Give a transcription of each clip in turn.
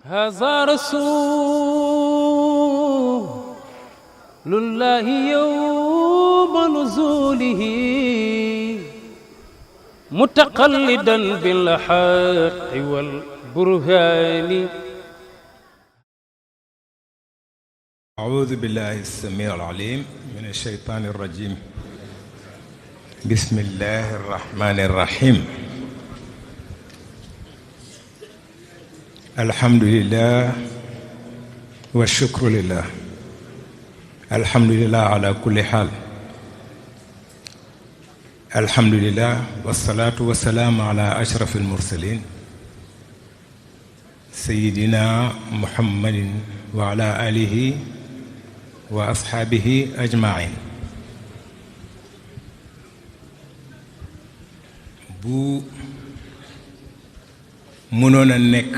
هذا رسول الله يوم نزوله متقلدا بالحق والبرهان. أعوذ بالله السميع العليم من الشيطان الرجيم. بسم الله الرحمن الرحيم. الحمد لله والشكر لله. الحمد لله على كل حال. الحمد لله والصلاة والسلام على أشرف المرسلين سيدنا محمد وعلى آله وأصحابه أجمعين. bu mënoon a nekk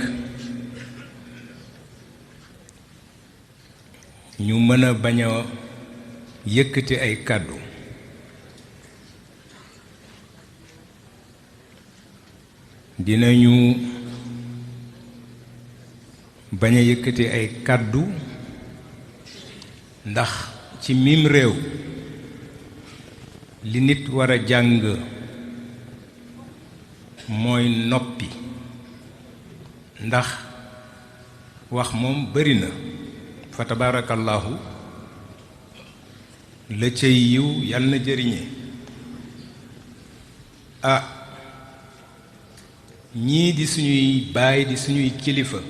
ñu mën a bañ a yëkkati ay kàddu dinañu bañ a yëkkati ay kàddu ndax ci mim réew li nit war a jàng mooy noppi, ndax wax moom bari na fa tabaarakallaahu la cay yiw yal na jëriñe. ñii di suñuy baay di suñuy kilifa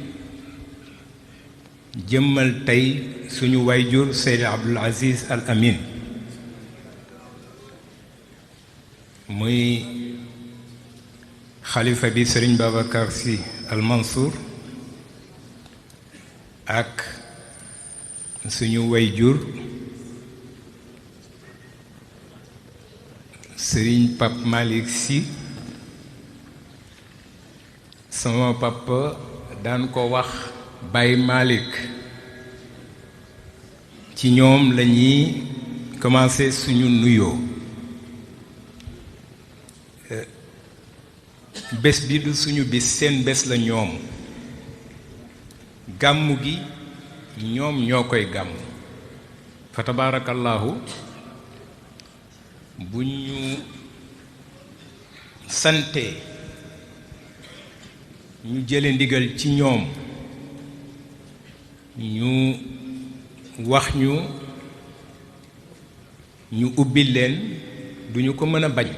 jëmmal tey suñu wayjur Seydi Abdul Aziz Al Amin muy xalifa bi Sëriñ Babacar Sy Al Mansour ak suñu wayjur Sëriñ Pape Malick Sy. sama papa daan ko wax Baye Malick. ci ñoom la ñuy commencé suñu nuyoo. bés bi du suñu bis, seen bés la ñoom. gàmmu gi ñoom ñoo koy gàmm fa tabaarakallaahu bu ñu sante ñu jële ndigal ci ñoom ñu wax ñu ubbi leen duñu ko mën a bañ,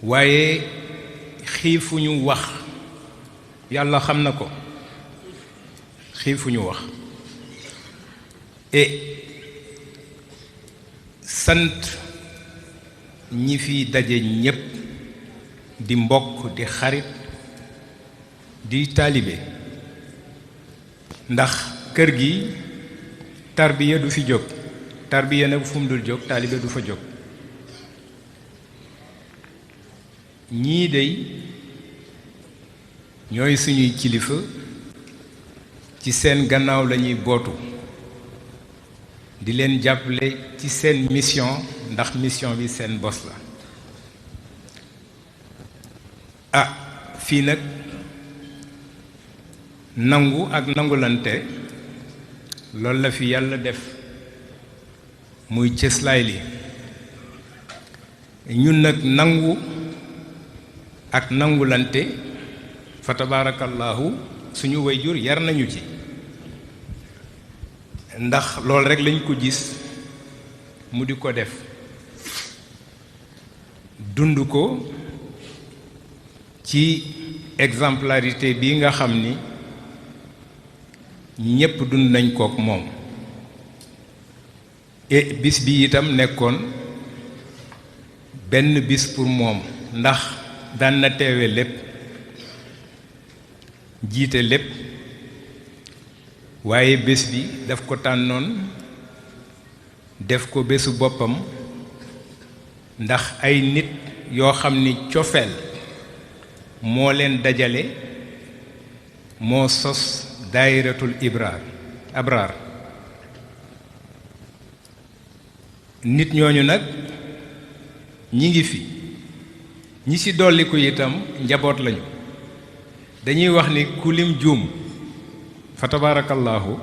waaye xiifuñu wax, yàlla xam na ko, xiifuñu wax. et sant ñi fi daje ñépp di mbokk di xarit di taalibe, ndax kër gi tarbiya du fi jóg. tarbiya nag fu mu dul jóg taalibe du fa jóg. ñii dey ñooy suñuy kilifa, ci seen gannaaw lañuy bootu di leen jàppale ci seen mission, ndax mission bi seen bos la. fii nag nangu ak nangulante loolu la fi yàlla def muy cëslaay li. ñun nag nangu ak nangulante fa tabaarakallaahu suñu wayjur yar nañu ci, ndax loolu rekk lañ ko gis mu di ko def, dund ko ci exemplarité bi nga xam ni ñépp dund nañ kook moom. et bis bi itam nekkoon benn bis pour moom, ndax daan na teewe lépp, jiite lépp, waaye bés bi daf ko tànnoon def ko bésu boppam, ndax ay nit yoo xam ni cofeel moo leen dajale moo sos daayiratul abraar. nit ñooñu nag ñi ngi fi, ñi ci dolliku itam njaboot lañu. dañuy wax ni ku lim juum fa tabarakallahu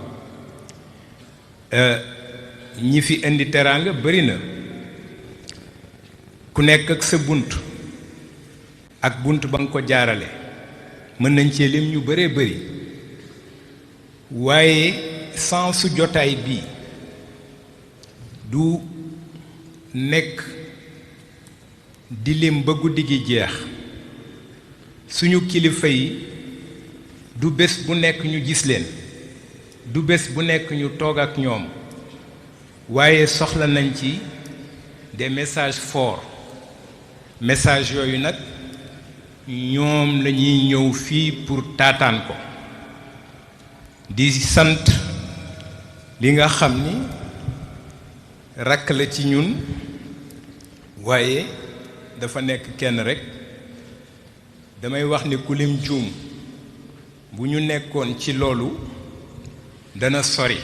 ñi fi indi teraanga bari na ku nekk ak sa bunt ak bunt ba nga ko jaarale mën nañ cee lim ñu bëree bëri waaye sensu jotaay bii du nekk di lim ba guddi gi jeex suñu kilifa yi du bés bu nekk ñu gis leen du bés bu nekk ñu toog ak ñoom waaye soxla nañ ci des messages forts message yooyu nag ñoom lañuy ñëw fii pour taataan ko di sant li nga xam ni rakk la ci ñun waaye dafa nekk kenn rekk damay wax ni ku lim juum bu ñu nekkoon ci loolu dana sori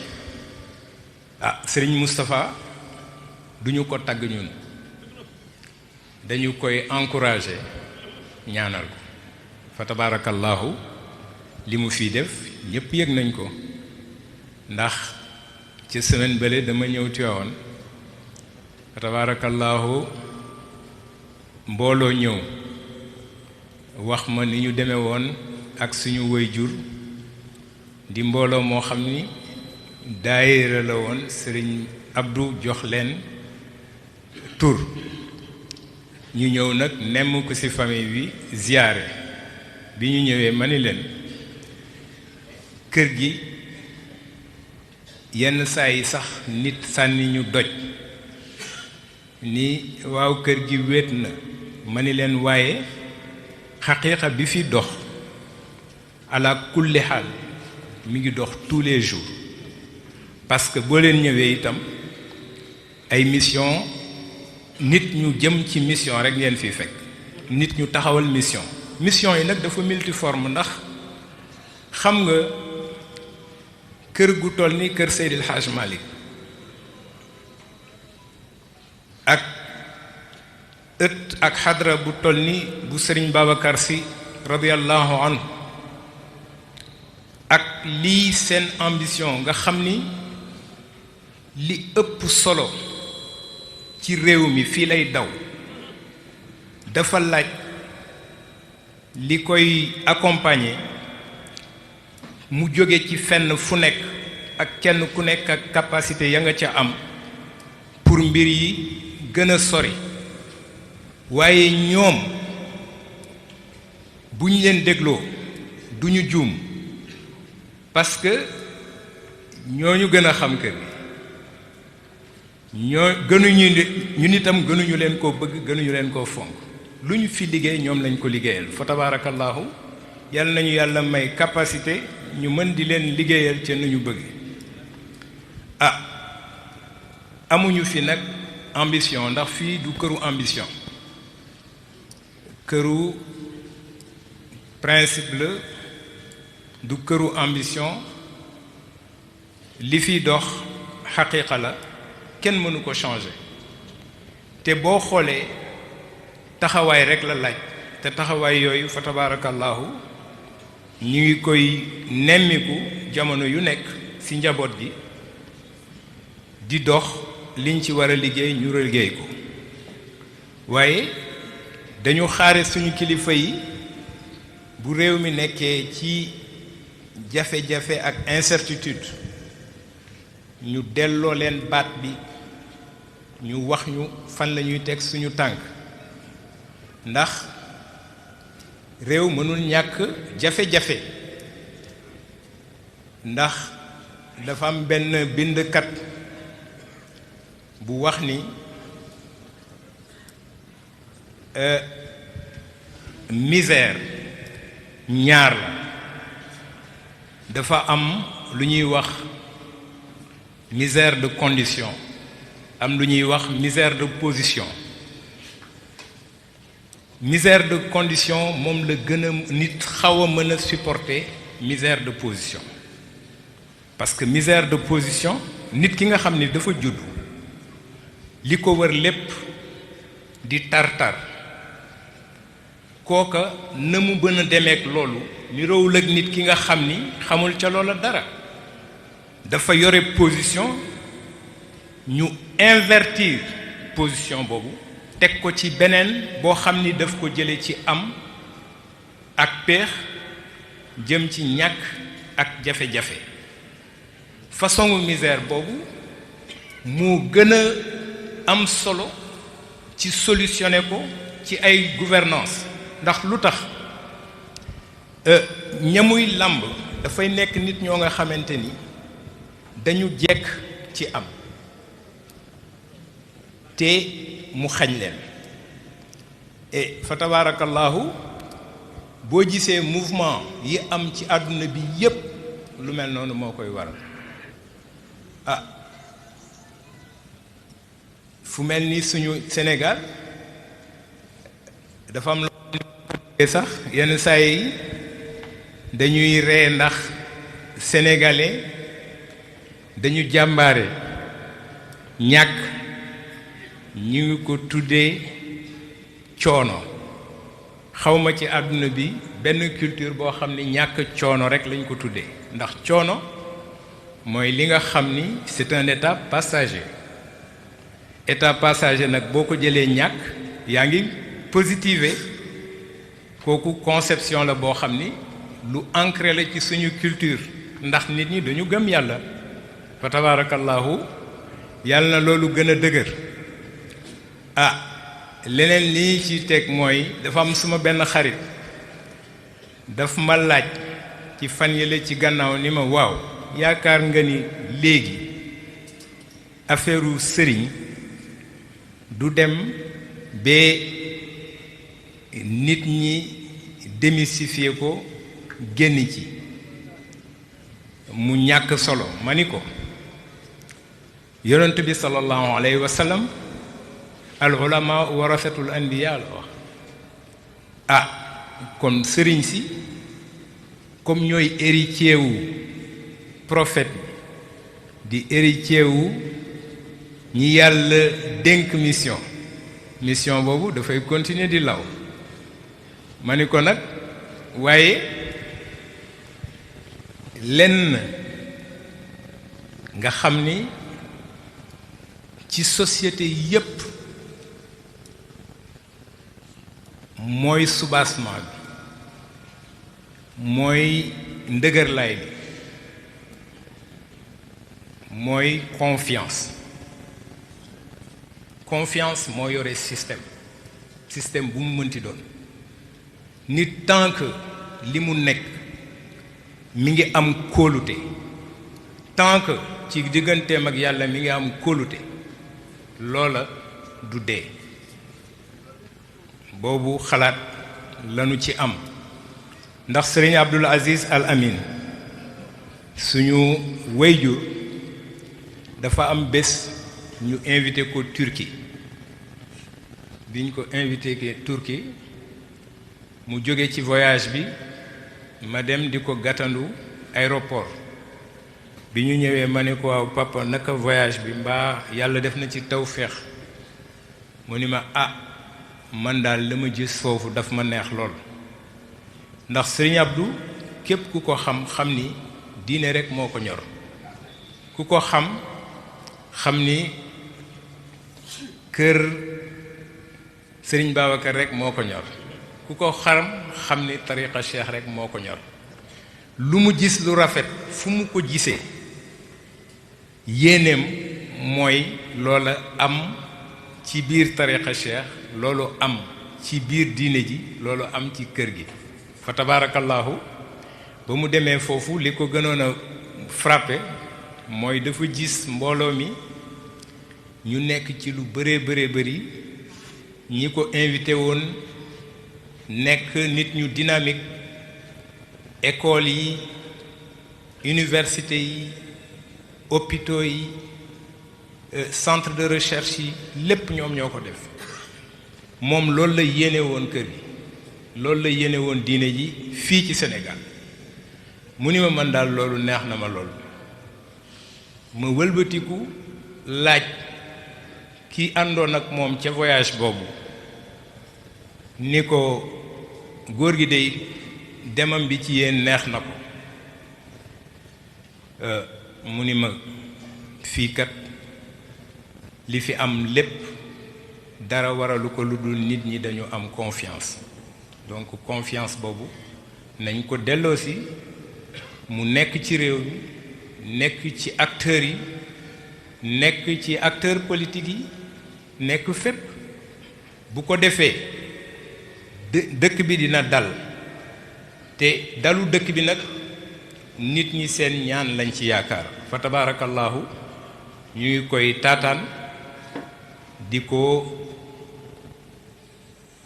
Sëriñ Moustapha duñu ko tagg ñun dañu koy encourager ñaanal ko fa tabarakallahu li mu fii def ñépp yëg nañ ko ndax ci semaine bële dama ñëw Tiwaawan fa tabarakallahu mbooloo ñëw wax ma ni ñu demee woon ak suñu waajur di mbooloo moo xam ni daayira la woon Sëriñ Abdou jox leen tur ñu ñëw nag nemm ko ci famille bi ziyaare bi ñu ñëwee ma ni leen kër gi yenn saa yi sax nit sànni ñu doj ni waaw kër gi wéet na ma ni leen waaye xaqiiqa bi fi dox ala kulli xaal mi ngi dox tous les jours parce que boo leen ñëwee itam ay mission nit ñu jëm ci mission rek ngeen fi fekk nit ñu taxawal mission yi nag dafa multiforme ndax xam nga kër gu toll ni kër Seydil Hadj Malick ak ëtt ak xadra bu toll ni bu Sëriñ Babacar Sy radiyallahu anhu ak lii seen ambition nga xam ni li ëpp solo ci réew mi fii lay daw dafa laaj li koy accompagner mu jóge ci fenn fu nekk ak kenn ku nekk ak capacité ya nga ca am pour mbir yi gën a sori waaye ñoom bu ñu leen dégloo du ñu juum parce que ñooñu gën a xam kër ñoo gënuñu ñun itam gënuñu leen koo bëgg gënuñu leen koo fonk lu ñu fi liggéey ñoom lañ ko liggéeyal fa tabaarakallaahu yàlla nañu yàlla may capacité ñu mën di leen liggéeyal ca nu ñu bëgg amuñu fi nag ambition ndax fii du këru ambition këru principe la du këru ambition li fi dox xaqiiqa la kenn mënu ko changer te boo xoolee taxawaay rekk la laaj te taxawaay yooyu fa tabaarakallaahu ñu ngi koy nemmiku jamono yu nekk ci njaboot gi di dox liñ ci war a liggéey ñu liggéey ko waaye dañu xaare suñu kilifa yi bu réew mi nekkee ci jafe-jafe ak incertitude ñu delloo leen baat bi ñu wax ñu fan la ñuy teg suñu tànk ndax réew mënul ñàkk jafe-jafe ndax dafa am benn bindkat bu wax ni misère ñaar la dafa am lu ñuy wax misère de condition am lu ñuy wax misère de position misère de condition moom la gën a nit xaw a mën a supporter misère de position parce que misère de position nit ki nga xam ni dafa judd li ko wër lépp di tar-tar kooka na mu bën a demeek loolu niroowul ak nit ki nga xam ni xamul ca loola dara. dafa yore position ñu invertir position boobu teg ko ci beneen boo xam ni daf ko jële ci am ak peex jëm ci ñàkk ak jafe-jafe. façon misère boobu moo gën a am solo ci solutionner ko ci ay gouvernance ndax lu tax ñamuy làmb dafay nekk nit ñoo nga xamante ni dañu jekk ci am te mu xañ leen et fa tabarakallahu boo gisee mouvement yi am ci àdduna bi yépp lu mel noonu moo koy waral. fu mel ni suñu Sénégal dafa am loo sax yenn saa yi dañuy ree ndax sénégalais dañu jàmbaare ñàkk ñu ngi ko tuddee coono. xawma ci àdduna bi benn culture boo xam ni ñàkk coono rek lañ ko tuddee ndax coono mooy li nga xam ni c'est un état passager. état passager nag boo ko jëlee ñàkk yaa ngi positiver kooku conception la boo xam ni lu ancré la ci suñu culture ndax nit ñi dañu gëm yàlla fa tabarakallahu yàlla na loolu gën a dëgër. leneen lii ci teg mooy dafa am suma benn xarit daf ma laaj ci fan yële ci gannaaw ni ma waaw yaakaar nga ni léegi affaireu sëriñ du dem ba nit ñi démystifier ko génn ci mu ñàkk solo ma ni ko yonent bi sallallahu alayhi wa sallam al ulama warasatul anbiya la wax. kon sëriñ si comme ñooy héritier wu prophète di héritier wu ñi yàlla dénk mission boobu dafay continuer di law. ma ni ko nag waaye lenn nga xam ni ci société yépp mooy soubassement bi mooy ndëgërlaay bi mooy confiance moo yore système bu mu mënti doon nit tant que li mu nekk mi ngi am kóolute tant que ci digganteem ak yàlla mi ngi am kóolute loola du dee. boobu xalaat lanu ci am ndax Sëriñ Abdul Aziz Al Amin suñu wayjur dafa am bés ñu invité ko Turquie biñ ko invité ke Turquie mu jóge ci voyage bi ma dem di ko gàttandu aéroport bi ñu ñëwee ma ne ko waaw papa naka voyage bi mbaa yàlla def na ci tawféex mu ni ma man daal la ma gis foofu daf ma neex lool ndax Sëriñ Abdou képp ku ko xam ni diine rek moo ko ñor ku ko xam ni kër Sëriñ Babacar rek moo ko ñor ku ko xam ni tariqa cheikh rek moo ko ñor lu mu gis lu rafet fu mu ko gisee yéeneem mooy loola am ci biir tariqa cheikh loolu am ci biir diine ji loolu am ci kër gi fa tabarakallahu ba mu demee foofu li ko gënoon a frappé mooy dafa gis mbooloo mi ñu nekk ci lu bëree ñi ko invité woon nekk nit ñu dynamique école yi université yi hôpitaux yi centre de recherche yi lépp ñoom ñoo ko def moom loolu la yéene woon kër gi loolu la yéene woon diine ji fii ci Sénégal mu ni ma man daal loolu neex na ma lool ma wëlbatiku laaj ki àndoon ak moom ca voyage boobu ni ko góor gi dey demam bi ci yéen neex na ko mu ni ma fii kat li fi am lépp dara waralu ko lu dul nit ñi dañu am confiance donc confiance boobu nañ ko delloosi mu nekk ci réew mi nekk ci acteurs yi nekk ci acteurs politiques yi nekk fépp bu ko defee dëkk bi dina dal te dalu dëkk bi nag nit ñi seen ñaan lañ ci yaakaar fa tabaarakallaahu ñu ngi koy taataan di ko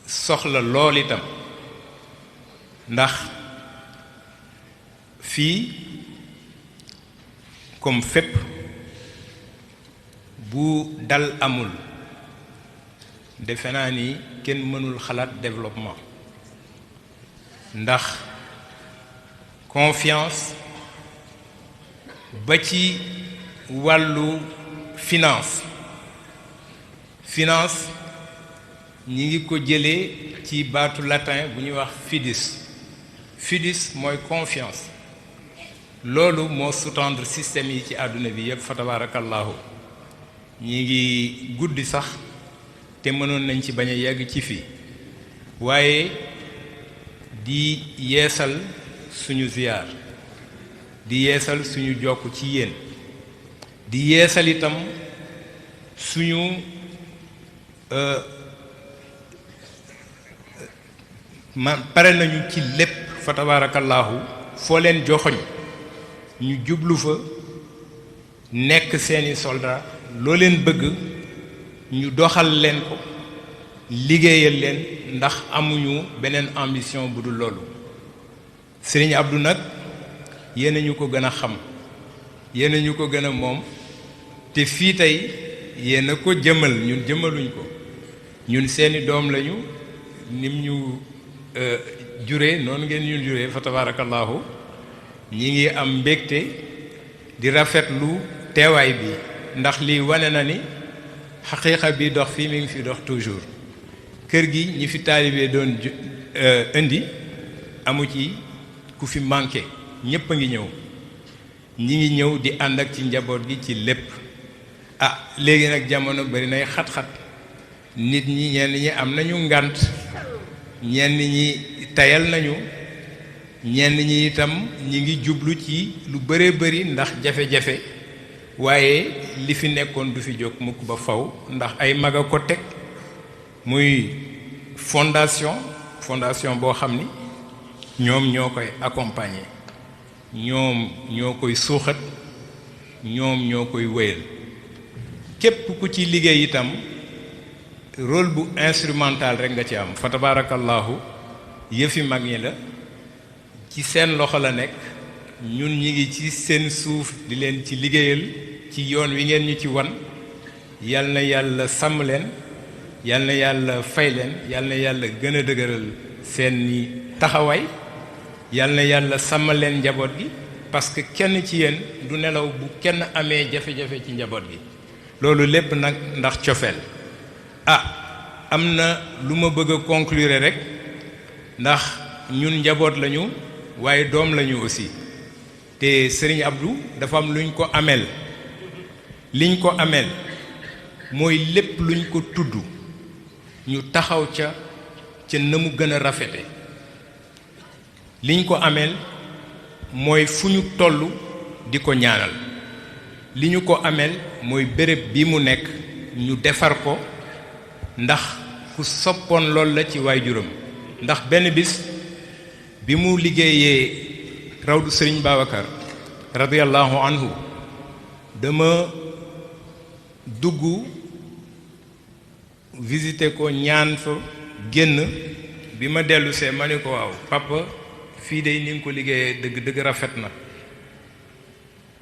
soxla lool itam ndax fii comme fépp bu dal amul defe naa ni kenn mënul xalaat développement ndax confiance ba ci wàllu finance ñi ngi ko jëlee ci baatu latin bu ñuy wax fides mooy confiance loolu moo sous-tendre système yi ci àdduna bi yëpp fa tabarakallahu ñi ngi guddi sax te mënoon nañ ci bañ a yegg ci fii waaye di yeesal suñu ziyaar di yeesal suñu jokk ci yéen di yeesal itam suñu pare nañu ci lépp fa tabaarakallaahu foo leen joxoñ ñu jublu fa nekk seeni soldat loo leen bëgg ñu doxal leen ko liggéeyal leen ndax amuñu beneen ambition bu dul loolu Sëriñ Abdou nag yéen a ñu ko gën a xam yéen a ñu ko gën a moom te fii tey yéen a ko jëmal ñun jëmaluñ ko ñun seeni doom lañu nim ñu juree noonu ngeen ñun juree fa tabaarakallaahu ñi ngi am mbégte di rafetlu teewaay bi ndax lii wane na ni xaqiiqa bi dox fii mi ngi fi dox toujours kër gi ñi fi taalibee doon indi amu ci ku fi manqué ñépp a ngi ñëw ñi ngi ñëw di ànd ak ci njaboot gi ci lépp léegi nag jamono bari nay xat-xat nit ñi ñenn ñi am nañu ngànt ñenn ñi tayal nañu ñenn ñi itam ñi ngi jublu ci lu bëree bëri ndax jafe-jafe waaye li fi nekkoon du fi jóg mukk ba faw ndax ay mag a ko teg muy fondation boo xam ni ñoom ñoo koy accompagner ñoom ñoo koy suuxat ñoom ñoo koy wéyal képp ku ci liggéey itam rôle bu instrumental rek nga ci am fa tabarakallahu yëfi mag ñi la ci seen loxo la nekk ñun ñi ngi ci seen suuf di leen ci liggéeyal ci yoon wi ngeen ñu ci wan yal na yàlla sàmm leen yal na yàlla fay leen yal na yàlla gën a dëgëral seeni taxawaay yal na yàlla sàmmal leen njaboot gi parce que kenn ci yéen du nelaw bu kenn amee jafe-jafe ci njaboot gi loolu lépp nag ndax cofeel am na lu ma bëgg a conclure rek ndax ñun njaboot lañu waaye doom lañu aussi te Sëriñ Abdou dafa am luñ ko ameel liñ ko ameel mooy lépp luñ ko tudd ñu taxaw ca na mu gën a rafete liñ ko ameel mooy fu ñu toll di ko ñaanal li ñu ko ameel mooy béréb bi mu nekk ñu defar ko ndax ku soppoon lool la ci waajuram ndax benn bis bi mu liggéeyee rawdu Sëriñ Babacar radiyallahu anhu dama dugg visité ko ñaan fa génn bi ma dellusee ma ni ko waaw papa fii de ni nga ko liggéeyee dëgg dëgg rafet na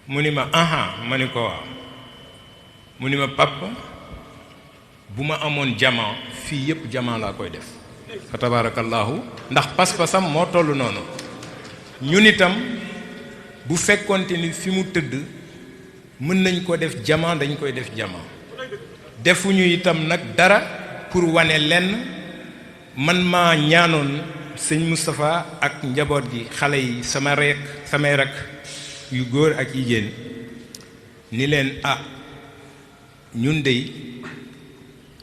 mu ni ma ma ni ko waaw mu ni ma papa bu ma amoon jaman fii yépp jaman laa koy def fa tabarakallahu ndax pas-pasam moo toll noonu ñun itam bu fekkonte ni fi mu tëdd mën nañ ko def jaman dañ koy def jaman defuñu itam nag dara pour wane lenn man maa ñaanoon sëñ Moustapha ak njaboot gi xale yi samay rak yu góor ak jigéen ni leen ñun dey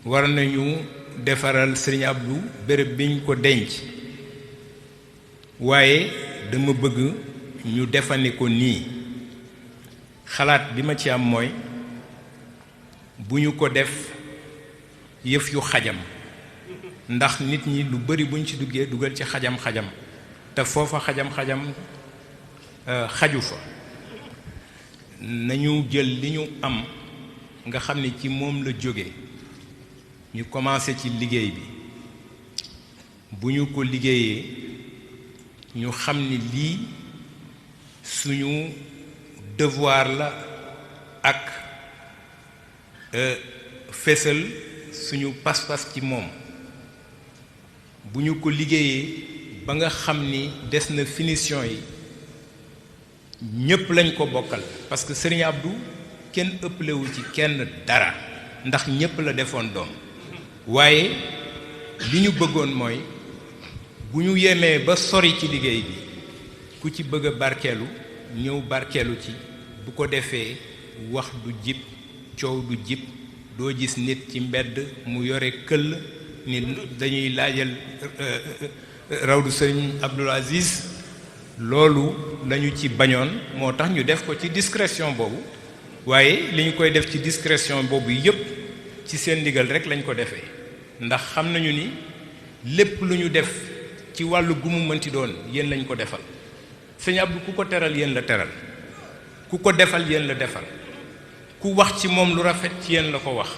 war nañu defaral sëriñ Abdou béréb biñ ko denc waaye dama bëgg ñu defani ko nii xalaat bi ma ci am mooy bu ñu ko def yëf yu xajam ndax nit ñi lu bari buñ ci duggee dugal ci xajam-xajam te foofa xajam-xajam xaju fa nañu jël li ñu am nga xam ne ci moom la jóge ñu commencé ci liggéey bi bu ñu ko liggéeyee ñu xam ni lii suñu devoir la ak fésal suñu pas-pas ci moom bu ñu ko liggéeyee ba nga xam ni des na finition yi ñépp lañ ko bokkal parce que Serigne Abdou kenn ëpplewu ci kenn dara ndax ñépp la defoon doom waaye li ñu bëggoon mooy bu ñu yemee ba sori ci liggéey bi ku ci bëgg a barkeelu ñëw barkeelu ci bu ko defee wax du jib coow du jib doo gis nit ci mbedd mu yore këll ni dañuy laajal rawdu Sëriñ Abdul Aziz loolu lañu ci bañoon moo tax ñu def ko ci discrétion boobu waaye li ñu koy def ci discrétion boobu yépp ci seen ndigal rek lañ ko defee ndax xam nañu ni lépp lu ñu def ci wàllu gu mu mënti doon yéen lañ ko defal Sëñ Abdou ku ko teral yéen la teral ku ko defal yéen la defal ku wax ci moom lu rafet ci yéen la ko wax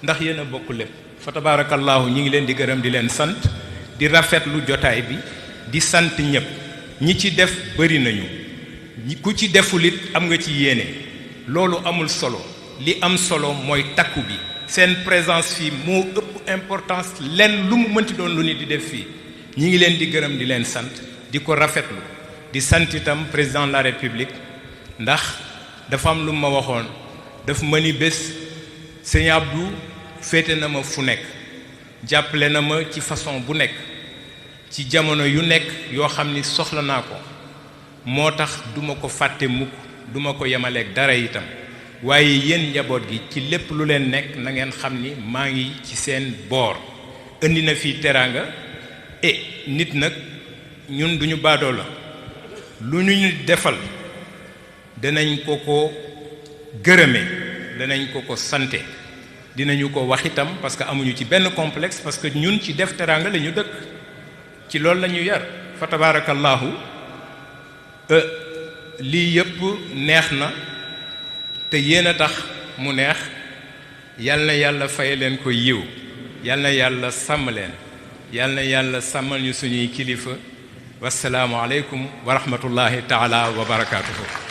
ndax yéen a bokk lépp fa tabaarakallaahu ñi ngi leen di gërëm di leen sant di rafetlu jotaay bi di sant ñëpp ñi ci def bari nañu ku ci deful it am nga ci yéene loolu amul solo li am solo mooy takku bi seen présence fii moo ëpp importance lenn lu mu mënti doon lu nit di def fii ñi ngi leen di gërëm di leen sant di ko rafetlu di sant itam président de la république ndax dafa am lu ma waxoon daf ma ni bés Sëñ Abdou féete na ma fu nekk jàppale na ma ci façon bu nekk ci jamono yu nekk yoo xam ni soxla naa ko moo tax duma ko fàtte mukk duma ko yemaleeg dara itam waaye yéen njaboot gi ci lépp lu leen nekk na ngeen xam ni maa ngi ci seen boor indi na fii teraanga nit nag ñun duñu baadoo la lu ñu defal danañ ko ko gërëme danañ ko ko sante dinañu ko wax itam parce que amuñu ci benn complexe parce que ñun ci def teraanga la ñu dëkk ci loolu la ñu yar fa tabaarakallaahu lii yëpp neex na te yéen a tax mu neex yal na yàlla fay leen ko yiw yal na yàlla sàmm leen yal na yàlla sàmmal ñu suñuy kilifa wasalaamu aleykum wa rahmatullahi taala wa barakaatuhu